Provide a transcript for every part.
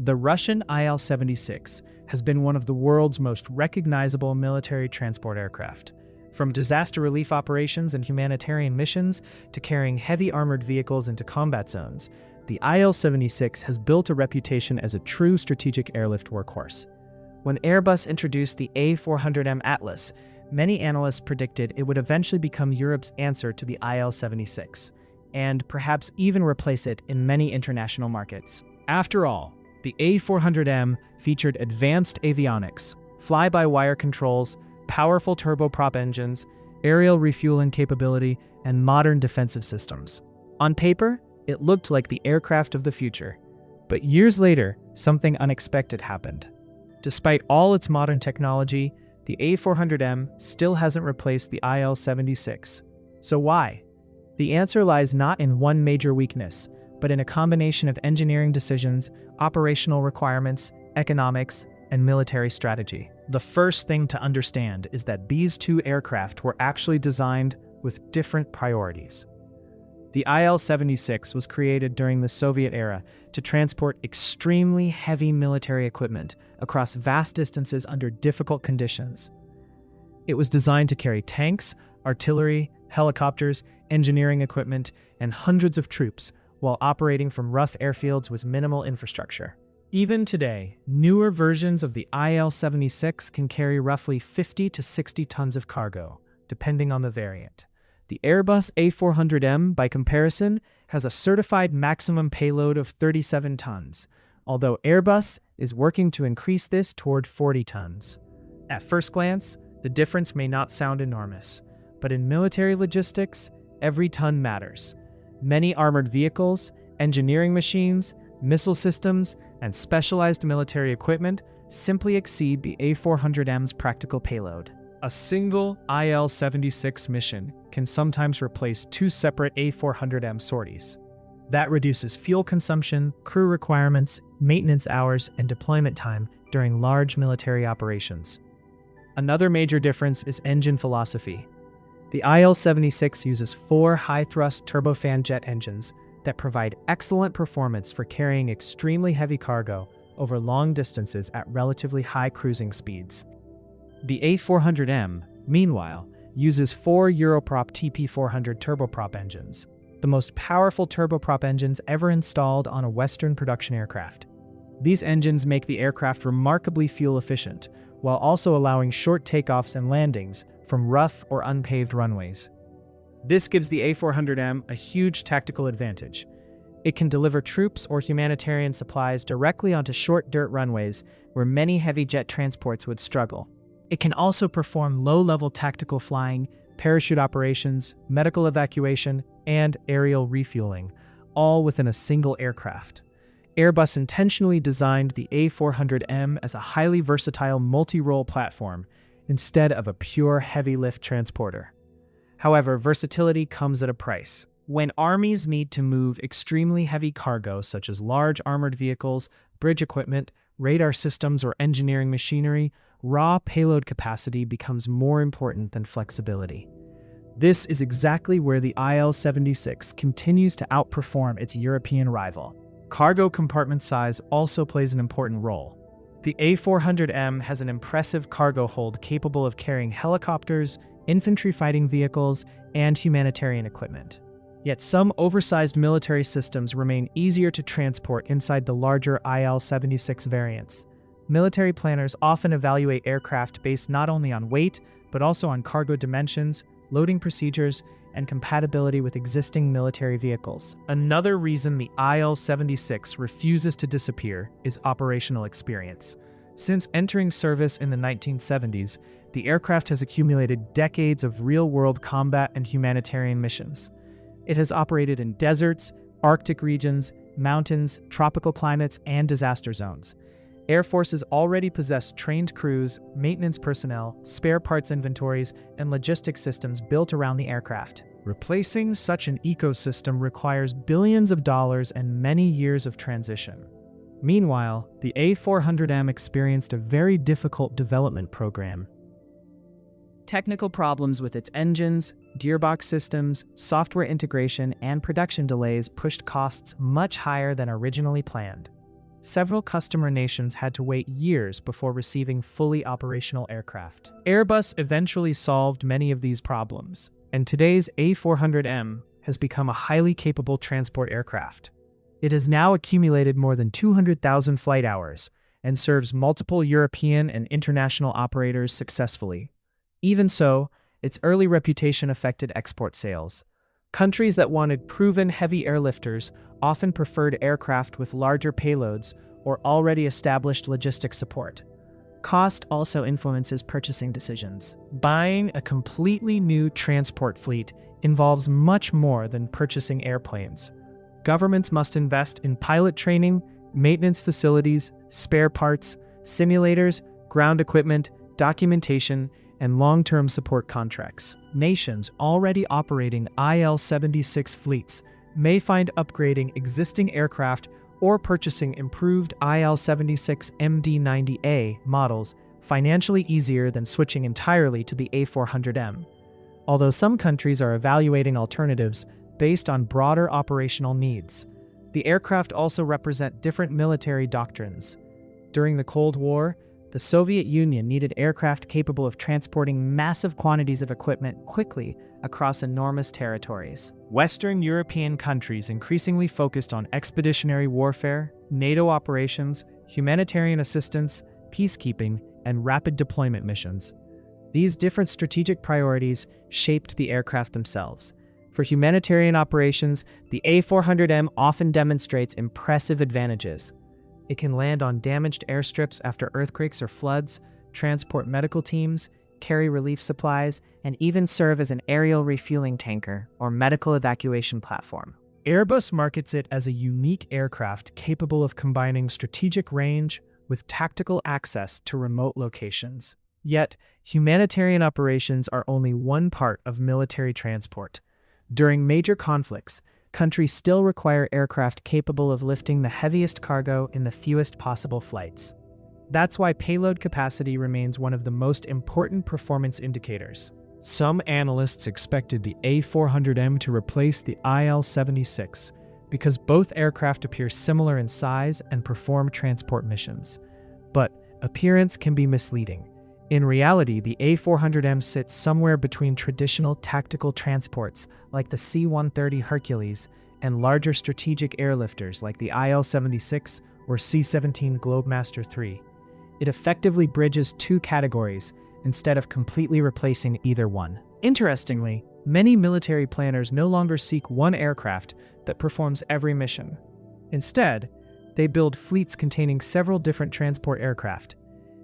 The Russian Il-76 has been one of the world's most recognizable military transport aircraft. From disaster relief operations and humanitarian missions to carrying heavy armored vehicles into combat zones, the Il-76 has built a reputation as a true strategic airlift workhorse. When Airbus introduced the A400M Atlas, many analysts predicted it would eventually become Europe's answer to the Il-76, and perhaps even replace it in many international markets. After all, the A400M featured advanced avionics, fly-by-wire controls, powerful turboprop engines, aerial refueling capability, and modern defensive systems. On paper, it looked like the aircraft of the future. But years later, something unexpected happened. Despite all its modern technology, the A400M still hasn't replaced the Il-76. So why? The answer lies not in one major weakness, but in a combination of engineering decisions, operational requirements, economics, and military strategy. The first thing to understand is that these two aircraft were actually designed with different priorities. The Il-76 was created during the Soviet era to transport extremely heavy military equipment across vast distances under difficult conditions. It was designed to carry tanks, artillery, helicopters, engineering equipment, and hundreds of troops while operating from rough airfields with minimal infrastructure. Even today, newer versions of the Il-76 can carry roughly 50 to 60 tons of cargo, depending on the variant. The Airbus A400M, by comparison, has a certified maximum payload of 37 tons, although Airbus is working to increase this toward 40 tons. At first glance, the difference may not sound enormous, but in military logistics, every ton matters. Many armored vehicles, engineering machines, missile systems, and specialized military equipment simply exceed the A400M's practical payload. A single Il-76 mission can sometimes replace two separate A400M sorties. That reduces fuel consumption, crew requirements, maintenance hours, and deployment time during large military operations. Another major difference is engine philosophy. The Il-76 uses 4 high-thrust turbofan jet engines that provide excellent performance for carrying extremely heavy cargo over long distances at relatively high cruising speeds. The A400M, meanwhile, uses 4 Europrop TP400 turboprop engines, the most powerful turboprop engines ever installed on a Western production aircraft. These engines make the aircraft remarkably fuel efficient, while also allowing short takeoffs and landings from rough or unpaved runways. This gives the A400M a huge tactical advantage. It can deliver troops or humanitarian supplies directly onto short dirt runways where many heavy jet transports would struggle. It can also perform low-level tactical flying, parachute operations, medical evacuation, and aerial refueling, all within a single aircraft. Airbus intentionally designed the A400M as a highly versatile multi-role platform instead of a pure heavy-lift transporter. However, versatility comes at a price. When armies need to move extremely heavy cargo such as large armored vehicles, bridge equipment, radar systems, or engineering machinery, raw payload capacity becomes more important than flexibility. This is exactly where the Il-76 continues to outperform its European rival. Cargo compartment size also plays an important role. The A400M has an impressive cargo hold capable of carrying helicopters, infantry fighting vehicles, and humanitarian equipment. Yet some oversized military systems remain easier to transport inside the larger Il-76 variants. Military planners often evaluate aircraft based not only on weight, but also on cargo dimensions, loading procedures, and compatibility with existing military vehicles. Another reason the Il-76 refuses to disappear is operational experience. Since entering service in the 1970s, the aircraft has accumulated decades of real-world combat and humanitarian missions. It has operated in deserts, Arctic regions, mountains, tropical climates, and disaster zones. Air forces already possess trained crews, maintenance personnel, spare parts inventories, and logistics systems built around the aircraft. Replacing such an ecosystem requires billions of dollars and many years of transition. Meanwhile, the A400M experienced a very difficult development program. Technical problems with its engines, gearbox systems, software integration, and production delays pushed costs much higher than originally planned. several customer nations had to wait years before receiving fully operational aircraft. Airbus eventually solved many of these problems, and today's A400M has become a highly capable transport aircraft. It has now accumulated more than 200,000 flight hours and serves multiple European and international operators successfully. Even so, its early reputation affected export sales. Countries that wanted proven heavy airlifters often preferred aircraft with larger payloads or already established logistic support. Cost also influences purchasing decisions. Buying a completely new transport fleet involves much more than purchasing airplanes. Governments must invest in pilot training, maintenance facilities, spare parts, simulators, ground equipment, documentation, and long-term support contracts. Nations already operating IL-76 fleets may find upgrading existing aircraft or purchasing improved IL-76 MD-90A models financially easier than switching entirely to the A400M. Although some countries are evaluating alternatives based on broader operational needs, the aircraft also represent different military doctrines. During the Cold War, the Soviet Union needed aircraft capable of transporting massive quantities of equipment quickly across enormous territories. Western European countries increasingly focused on expeditionary warfare, NATO operations, humanitarian assistance, peacekeeping, and rapid deployment missions. These different strategic priorities shaped the aircraft themselves. For humanitarian operations, the A400M often demonstrates impressive advantages. It can land on damaged airstrips after earthquakes or floods, transport medical teams, carry relief supplies, and even serve as an aerial refueling tanker or medical evacuation platform. Airbus markets it as a unique aircraft capable of combining strategic range with tactical access to remote locations. Yet, humanitarian operations are only one part of military transport. During major conflicts, countries still require aircraft capable of lifting the heaviest cargo in the fewest possible flights. That's why payload capacity remains one of the most important performance indicators. Some analysts expected the A400M to replace the IL-76 because both aircraft appear similar in size and perform transport missions. But appearance can be misleading. In reality, the A400M sits somewhere between traditional tactical transports like the C-130 Hercules and larger strategic airlifters like the IL-76 or C-17 Globemaster III. It effectively bridges two categories instead of completely replacing either one. Interestingly, many military planners no longer seek one aircraft that performs every mission. Instead, they build fleets containing several different transport aircraft.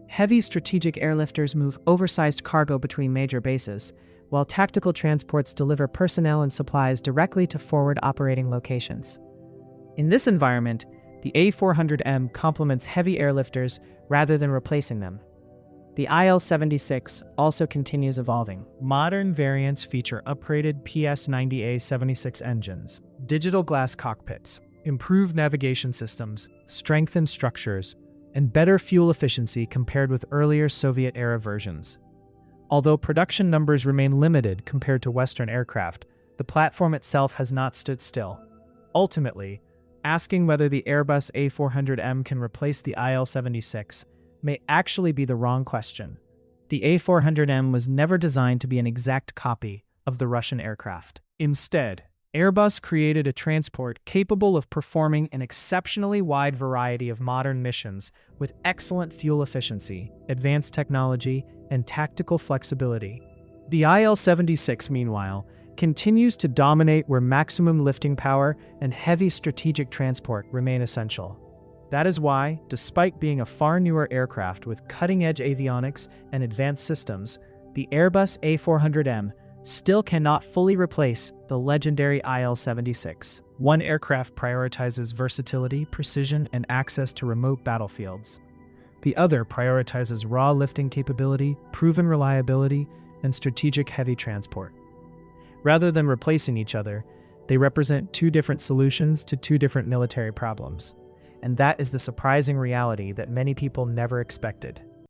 Heavy strategic airlifters move oversized cargo between major bases, while tactical transports deliver personnel and supplies directly to forward operating locations. In this environment, the A400M complements heavy airlifters rather than replacing them. The IL-76 also continues evolving. Modern variants feature upgraded PS90A76 engines, digital glass cockpits, improved navigation systems, strengthened structures, and better fuel efficiency compared with earlier Soviet-era versions. Although production numbers remain limited compared to Western aircraft, the platform itself has not stood still. Ultimately, asking whether the Airbus A400M can replace the IL-76 may actually be the wrong question. The A400M was never designed to be an exact copy of the Russian aircraft. Instead, Airbus created a transport capable of performing an exceptionally wide variety of modern missions with excellent fuel efficiency, advanced technology, and tactical flexibility. The IL-76, meanwhile, continues to dominate where maximum lifting power and heavy strategic transport remain essential. That is why, despite being a far newer aircraft with cutting-edge avionics and advanced systems, the Airbus A400M still cannot fully replace the legendary IL-76. One aircraft prioritizes versatility, precision, and access to remote battlefields. The other prioritizes raw lifting capability, proven reliability, and strategic heavy transport. Rather than replacing each other, they represent two different solutions to two different military problems. And that is the surprising reality that many people never expected.